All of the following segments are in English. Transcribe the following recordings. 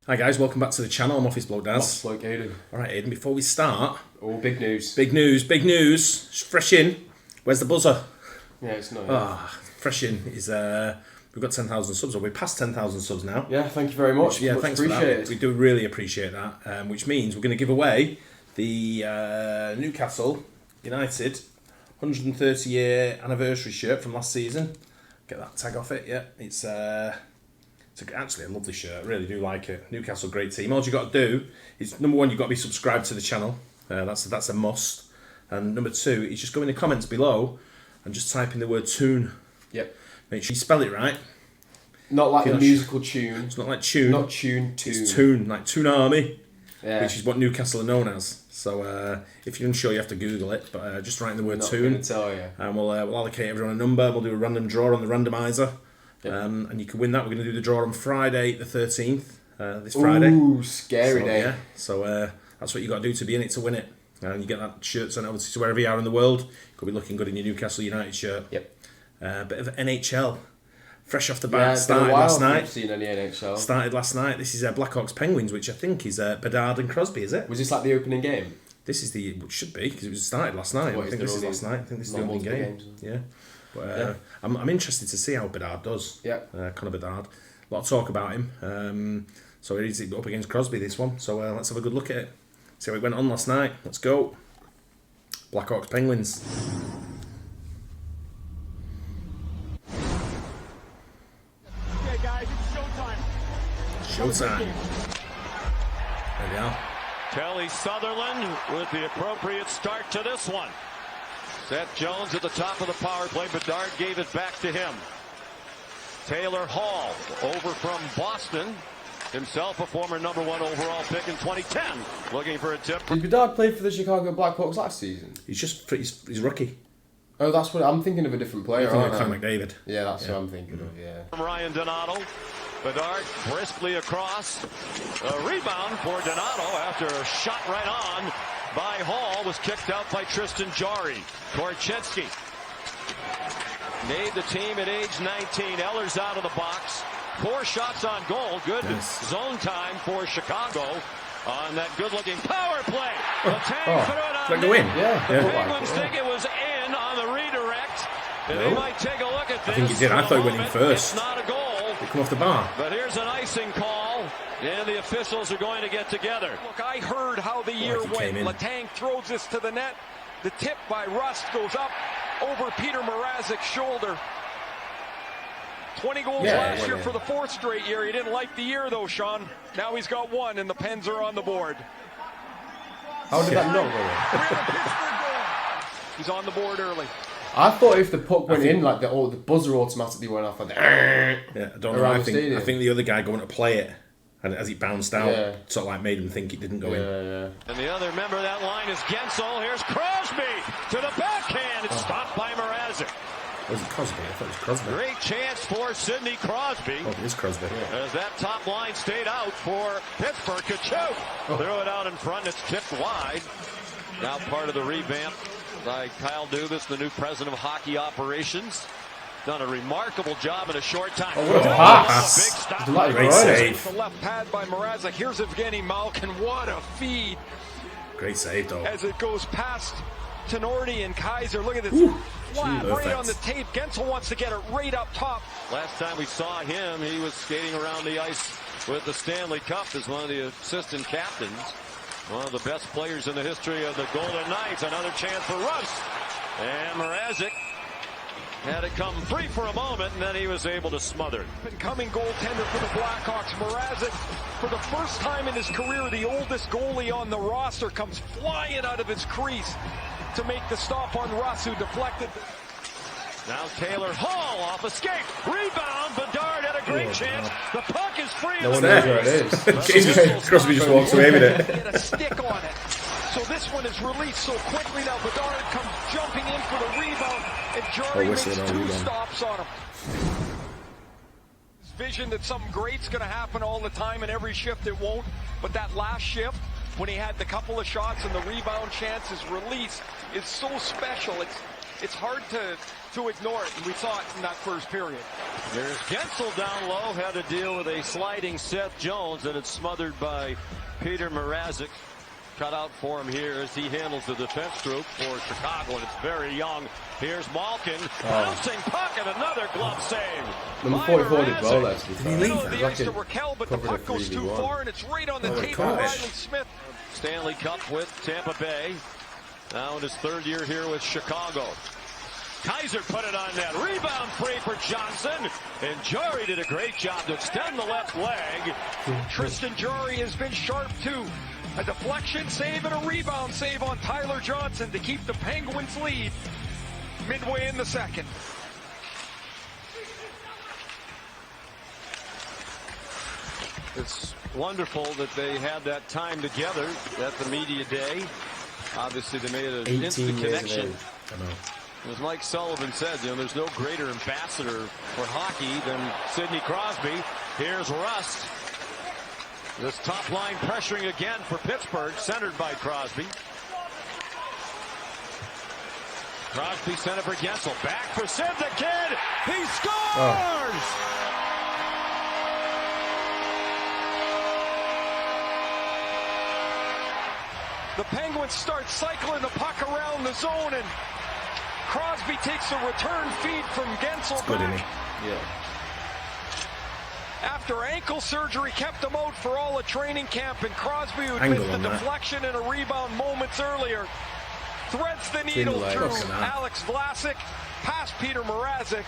Hi guys, welcome back to the channel. I'm Office Bloke Daz. Office Bloke Aidan. Alright Aidan, before we start... Oh, big news. Big news. Fresh in. Where's the buzzer? Yeah, it's not. Fresh in is... we've got 10,000 subs, or we're past 10,000 subs now. Yeah, thank you very much. Yeah, much thanks for that. We do really appreciate that, which means we're going to give away the Newcastle United 130-year anniversary shirt from last season. Get that tag off it, yeah. It's actually a lovely shirt. I really do like it. Newcastle, great team. All you got to do is, number one, you've got to be subscribed to the channel. That's a must. And number two is just go in the comments below and just type in the word tune. Yep. Make sure you spell it right. Not like the musical tune. It's not like tune. Not tune, tune. It's tune, like Tune Army, yeah. which is what Newcastle are known as. So if you're unsure, you have to Google it. But just write in the word Not tune. gonna tell you. And we'll allocate everyone a number. We'll do a random draw on the randomizer. Yep. And you can win that. We're going to do the draw on Friday the 13th, this Friday. Ooh, scary day. Yeah, so that's what you got to do to be in it, to win it. And you get that shirt sent over to wherever you are in the world. Could be looking good in your Newcastle United shirt. Yep. Bit of NHL. Fresh off the bat, started last night. Seen any NHL. Started last night. This is Blackhawks Penguins, which I think is Bedard and Crosby, is it? Was this like the opening game? This is it should be, because it was started last night. I think this is last night. I think this is the opening game. Yeah. But I'm interested to see how Bedard does. Yeah. Conor Bedard. A lot of talk about him. So he's up against Crosby, this one. So let's have a good look at it. See how it went on last night. Let's go. Blackhawks Penguins. Okay, guys, it's showtime. There we are. Kelly Sutherland with the appropriate start to this one. Seth Jones at the top of the power play. Bedard gave it back to him. Taylor Hall over from Boston. Himself a former #1 overall pick in 2010. Looking for a tip. Did Bedard play for the Chicago Blackhawks last season? He's rookie. Oh, that's what I'm thinking of, a different player. I think Conor McDavid. Yeah, that's what I'm thinking of. Yeah. Ryan Donato. Bedard briskly across. A rebound for Donato after a shot right on by Hall was kicked out by Tristan Jarry. Korchinski made the team at age 19. Eller's out of the box. 4 shots on goal. Good zone time for Chicago on that good-looking power play. The Tank threw it on. Like the win. Yeah. The Penguins think it was in on the redirect. They might take a look at this. I think he did. I thought he went in first. It's not a goal. They come off the bar. But here's an icing call, and the officials are going to get together. Look, I heard how the year went. Letang throws this to the net. The tip by Rust goes up over Peter Mrazek's shoulder. 20 goals last year for the 4th straight year. He didn't like the year, though, Sean. Now he's got 1, and the Pens are on the board. How did that not go in? He's on the board early. I thought if the puck went in, like the buzzer automatically went off. Like I don't know. I think the other guy going to play it, and as it bounced out, sort of like made him think it didn't go in. Yeah. And the other member of that line is Gensel. Here's Crosby to the backhand. It's stopped by Mrazek. Was it Crosby? I thought it was Crosby. Great chance for Sidney Crosby. Oh, it is Crosby. As that top line stayed out for Pittsburgh. Kachuk threw it out in front. It's tipped wide. Now part of the revamp by Kyle Dubas, the new president of hockey operations. Done a remarkable job in a short time. Oh, what a pass. Big stop. Great save. The left pad by Mrazek. Here's Evgeny Malkin. What a feed. Great save, though. As it goes past Tenorti and Kaiser. Look at this. Flat right on the tape. Gensel wants to get it right up top. Last time we saw him, he was skating around the ice with the Stanley Cup as one of the assistant captains. One of the best players in the history of the Golden Knights. Another chance for Russ. And Mrazek had it come free for a moment, and then he was able to smother. Incoming goaltender for the Blackhawks. Mrazek, for the first time in his career, the oldest goalie on the roster, comes flying out of his crease to make the stop on Russ, who deflected. Now Taylor Hall off a skate. Rebound. Bedard had a great chance. The puck is free. No one knows where it is. Jesus, Crosby just walks away with it. Get a stick on it. So this one is released so quickly now. Bedard comes jumping in for the rebound, and Jarry makes 2 stops on him. His vision that something great's going to happen all the time, and every shift it won't. But that last shift, when he had the couple of shots and the rebound chances released, is so special. It's it's hard to ignore it, and we saw it in that first period. There's Gensel down low, had to deal with a sliding Seth Jones, and it's smothered by Peter Mrazek. Cut out for him here as he handles the defense group for Chicago, and it's very young. Here's Malkin, bouncing puck, and another glove save. Number 44 did well, let's be fair. The ice to Raquel, but the puck goes too far, and it's right on the tape of Riley Smith. Stanley Cup with Tampa Bay. Now in his third year here with Chicago. Kaiser put it on net. Rebound free for Johnson. And Jory did a great job to extend the left leg. Tristan Jory has been sharp too. A deflection save and a rebound save on Tyler Johnson to keep the Penguins lead midway in the second. It's wonderful that they had that time together at the media day. Obviously, they made an instant connection. As Mike Sullivan said, there's no greater ambassador for hockey than Sidney Crosby. Here's Rust. This top line pressuring again for Pittsburgh, centered by Crosby. Crosby sent it for Gensel. Back for Sid the Kid. He scores! The Penguins start cycling the puck around the zone, and Crosby takes a return feed from Gensel. It's good, isn't he? Yeah. After ankle surgery kept him out for all of training camp, and Crosby, who Angle missed the on that. deflection and a rebound moments earlier, threads the needle through Alex Vlasic, past Peter Mrazek.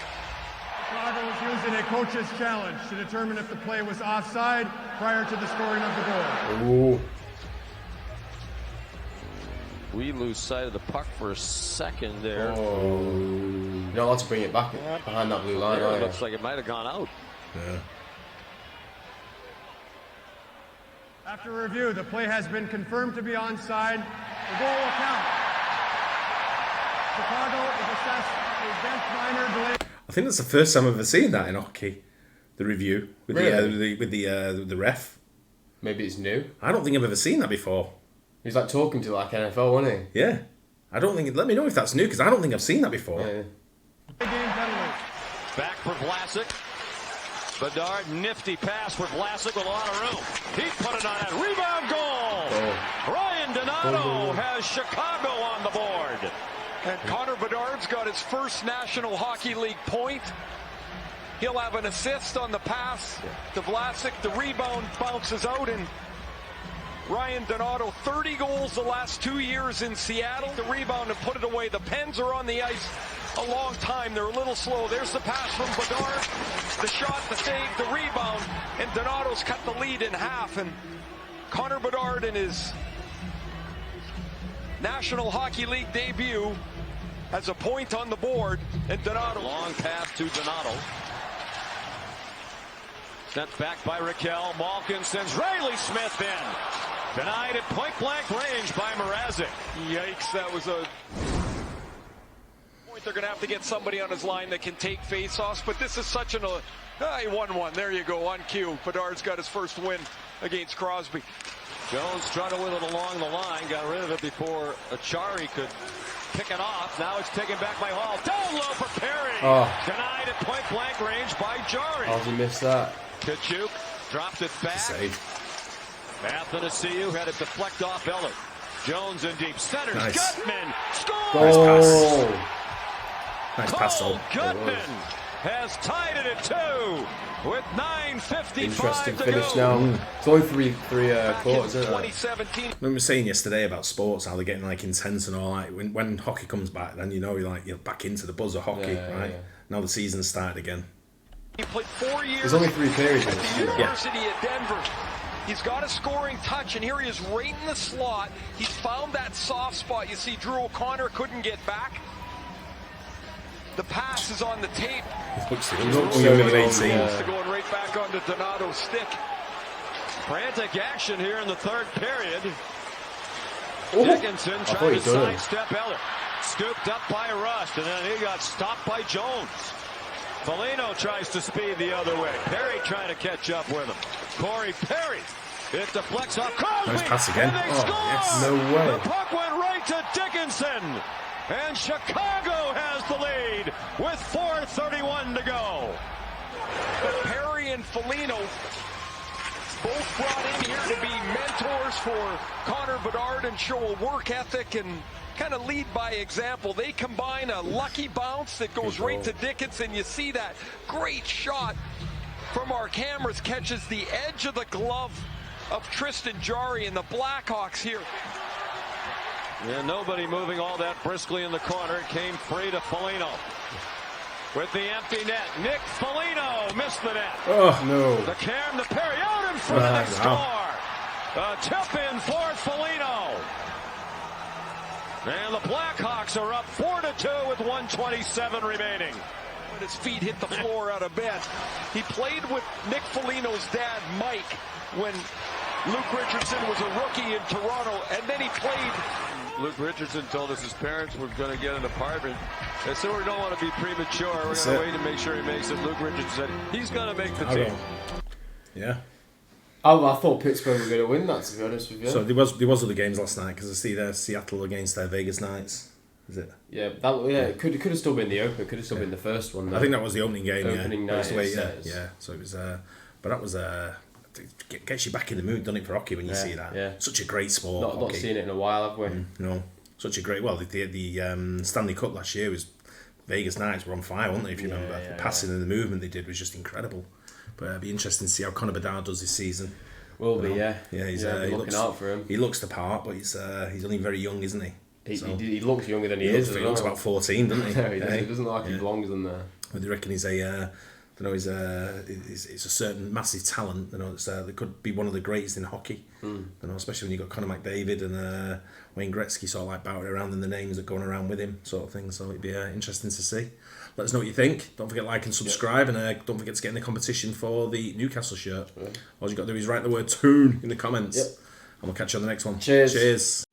Chicago was using a coach's challenge to determine if the play was offside prior to the scoring of the goal. Ooh. We lose sight of the puck for a second there. Oh. You're not allowed to bring it back behind that blue line, It looks like it might have gone out. Yeah. After review, the play has been confirmed to be onside. The goal will count. Chicago is assessed a bench minor delay. I think that's the first time I've ever seen that in hockey. The review with Really? the ref. Maybe it's new. I don't think I've ever seen that before. He's like talking to like NFL, wasn't he? Yeah. I don't think. Let me know if that's new, because I don't think I've seen that before. Yeah. Game penalty. Back for Vlasic. Bedard, nifty pass for Vlasic with a lot of room. He put it on it. Rebound goal. Ryan Donato has Chicago on the board. And Connor Bedard's got his first National Hockey League point. He'll have an assist on the pass to Vlasic. The rebound bounces out, and Ryan Donato, 30 goals the last 2 years in Seattle. The rebound and put it away. The Pens are on the ice a long time. They're a little slow. There's the pass from Bedard. The shot, the save, the rebound. And Donato's cut the lead in half. And Connor Bedard in his National Hockey League debut has a point on the board. And Donato. Long pass to Donato. Sent back by Raquel. Malkin sends Riley Smith in. Denied at point-blank range by Mrazek. Yikes, that was a point. They're going to have to get somebody on his line that can take face-offs, but this is such an... he won one. There you go, on cue. Bedard's got his first win against Crosby. Jones struggled with it along the line. Got rid of it before Achari could pick it off. Now it's taken back by Hall. Down low for Perry. Denied at point-blank range by Jari. How'd you miss that? Kachuk dropped it back. Save. Athanasiou had it deflect off Eller. Jones in deep center. Nice. Gutman scores! Nice pass. Nice pass, Cole though. Gutman has tied it at 2 with 9:55 Interesting to finish go. now. It's only three quarters, isn't it? 2017. We were saying yesterday about sports, how they're getting like intense and all that. When hockey comes back, then you're back into the buzz of hockey, right? Yeah. Now the season's started again. He played 4 years There's only 3 periods. at the University of Denver. He's got a scoring touch, and here he is right in the slot. He's found that soft spot. You see Drew O'Connor couldn't get back. The pass is on the tape. Looks so younger than young, 18. yeah. Going right back onto Donato's stick. Frantic action here in the third period. Oh, Dickinson I thought trying to he'd done it. sidestep Eller. Scooped up by Rust, and then he got stopped by Jones. Foligno tries to speed the other way. Perry trying to catch up with him. Corey Perry. It deflects off Crosby. Nice pass again. And they Oh, score! yes. No way. The puck went right to Dickinson. And Chicago has the lead with 4:31 to go. But Perry and Foligno both brought in here to be mentors for Connor Bedard and show a work ethic and kind of lead by example. They combine a lucky bounce that goes right to Dickinson. You see that great shot from our cameras catches the edge of the glove of Tristan Jarry, and the Blackhawks here. Yeah, nobody moving all that briskly in the corner. It came free to Foligno. With the empty net, Nick Foligno missed the net. Oh, no. The Cam to Perry out in front of the score. A tip in for Foligno. And the Blackhawks are up 4-2 with 1:27 remaining. When his feet hit the floor out of bed. He played with Nick Foligno's dad, Mike, when Luke Richardson was a rookie in Toronto, and then he played. Luke Richardson told us his parents were going to get an apartment. They said, we don't want to be premature. We're going to wait and make sure he makes it. Luke Richardson said, he's going to make the team. Yeah. I thought Pittsburgh were going to win that, to be honest with you. So there was other games last night, because I see there Seattle against their Vegas Knights. Is it? Yeah, it could have still been the opener. It could have still been the first one. Though. I think that was the opening game. Opening night. Yeah. So it was. But that was gets you back in the mood, doesn't it, for hockey when you see that? Yeah. Such a great sport. Not seen it in a while, have we? No, such a great. Well, the Stanley Cup last year was Vegas Knights were on fire, weren't they? If you remember, the passing and the movement they did was just incredible. But it'd be interesting to see how Connor Bedard does this season. Will be, yeah. He's looking out for him. He looks the part, but he's only very young, isn't he? He looks younger than he is. He looks about 14, doesn't he? He doesn't look like he belongs in there. Well, do you reckon he's a? He's a certain massive talent. That could be one of the greatest in hockey. Especially when you have got Conor McDavid and Wayne Gretzky sort of like batting around in the names that are going around with him, sort of thing. So it'd be interesting to see. Let us know what you think. Don't forget to like and subscribe, and don't forget to get in the competition for the Newcastle shirt. All you got to do is write the word "tune" in the comments, and we'll catch you on the next one. Cheers. Cheers.